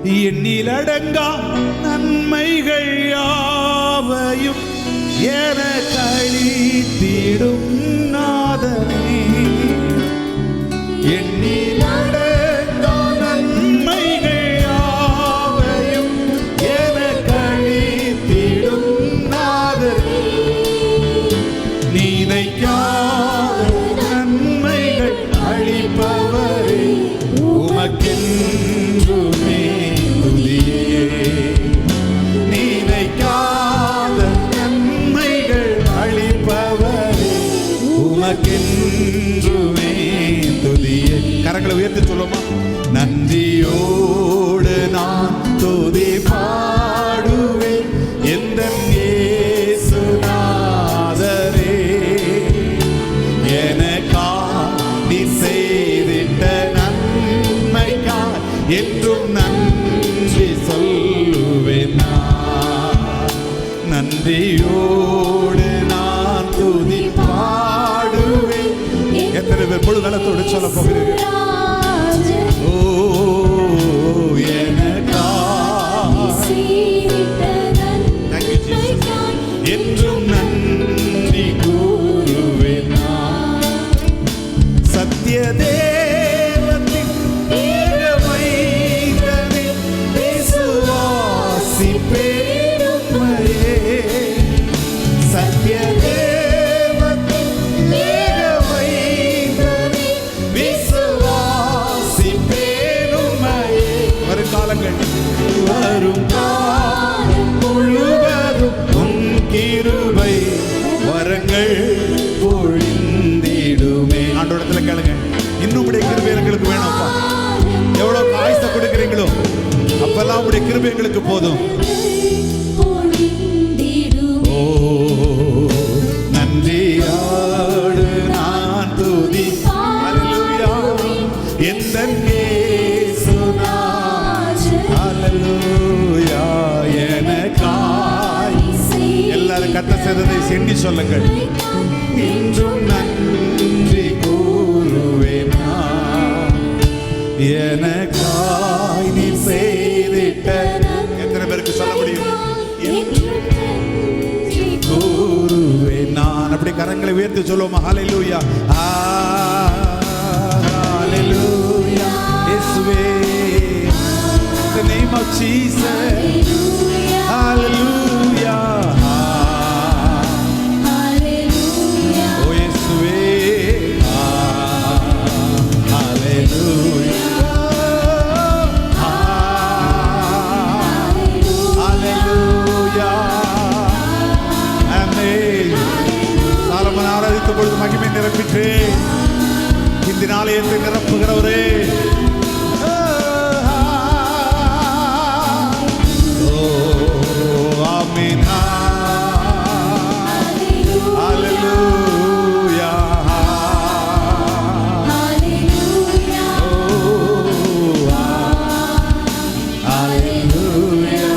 எண்ணிலடங்கா நன்மைகள் யாவையும் எனக்கு அளித்திடும் நாதனே. எண்ணிலடங்கா நன்மைகள் யாவையும் எனக்கு அளித்திடும் நாதனே. நினைக்காத நன்மைகள் அளிப்பவரே உமக்கென்றுமே துதியே. நினைக்காத நன்மைகள் அளிப்பவரே உமக்கென்றுமே துதியே. கரங்களை உயர்த்தி சொல்லுமா? நன்றியோடு நான் துதி பாடுவேன் எந்த இயேசுநாதரே. எனக்கா நீ செய்திட்ட நன்மைக்கா என்றும் நன்றி சொல்லுவேன். நன்றியோடு நான் துதி பாடுவேன். எத்தனை பேர் முழு நலத்தோடு சொல்ல போகிறீர்கள்? ஓ எனக்கா என்றும் நன்றி கூறுவேன். சத்திய தேவத்தின் ஏகமைந்தனே விசுவாசிப்பேன் உம்மையே. சத்திய தேவத்தின் ஏகமைந்தனே விசுவாசிப்பேன் உம்மையே. வரும் காலங்கள் வரும் காலம் முழுவதும் உன் கிருபை வரங்கள் பொழிந்திடுமே. ஆண்டவரிடத்துல கேளுங்க, இன்னும் உடைய கிருபை எங்களுக்கு வேணும்ப்பா. எவ்வளவு ஆயுச கொடுக்கிறீங்களோ அப்பெல்லாம் உடைய கிருபை எங்களுக்கு போதும். ஓ நன்றியோடு நான் துதி ஹல்லேலூயா எந்த இயேசுநாதரே. ஹல்லேலூயா எனக்காய் எல்லாரும் கத்த செய்ததை சென்னி சொல்லுங்கள். இன்றும் நன்றி கூறுவேன். எனக்காய் நீ செய்திட்ட எத்தனை பேருக்கு சொல்ல முடியும்? கூறுவேன் நான். அப்படி கரங்களை உயர்த்தி சொல்லுவோமா? ஹல்லேலூயா ஹல்லேலூயா இயேசுவே. In the name of Jesus. Hallelujah. Hallelujah. Oh Yeshuve. Hallelujah. Hallelujah. Amen. Solomon ஆராதித்த பொழுது மகிமை நிரப்பிற்று. இந்த நாளையத்தை நிரப்புகிறவரே. Amen. Hallelujah. Hallelujah. Oh, hallelujah.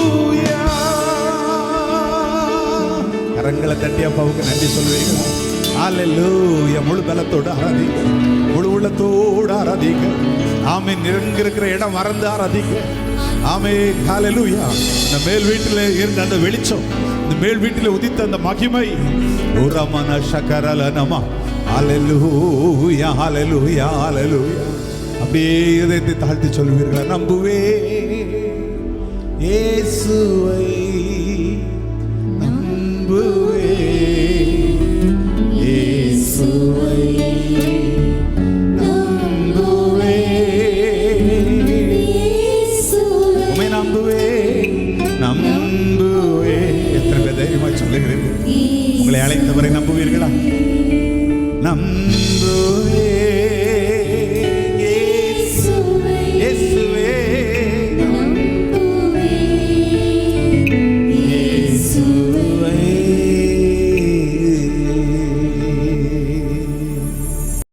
Hallelujah. கரங்களை தட்டி அப்பாவுக்கு நன்றி சொல்வீங்களா? ஹல்லேலூயா. முழு பலத்தோடு ஆராதிங்க, முழு உள்ளத்தோடு ஆராதிங்க. ஆமென். இருக்கிற இடம் மறந்து ஆராதிங்க. ஆமென். ஹல்லேலூயா. இந்த மேல் வீட்டில் இருந்த அந்த வெளிச்சம், இந்த மேல் வீட்டில் உதித்த அந்த மகிமை உரமன சகரல நம. ஹல்லேலூயா ஹல்லேலூயா ஹல்லேலூயா. அப்படியே இதயத்தை தாழ்த்தி சொல்வீர்களா? நம்புவே இயேசுவை நம்புவே இயேசுவை நம்புவே உம்மை நம்புவே நம்புவே. எத்தனை பேர் தைரியமாய் சொல்லுகிறீர்கள்? உங்களை அழைத்தவரை நம்புவீர்களா? நம்புவே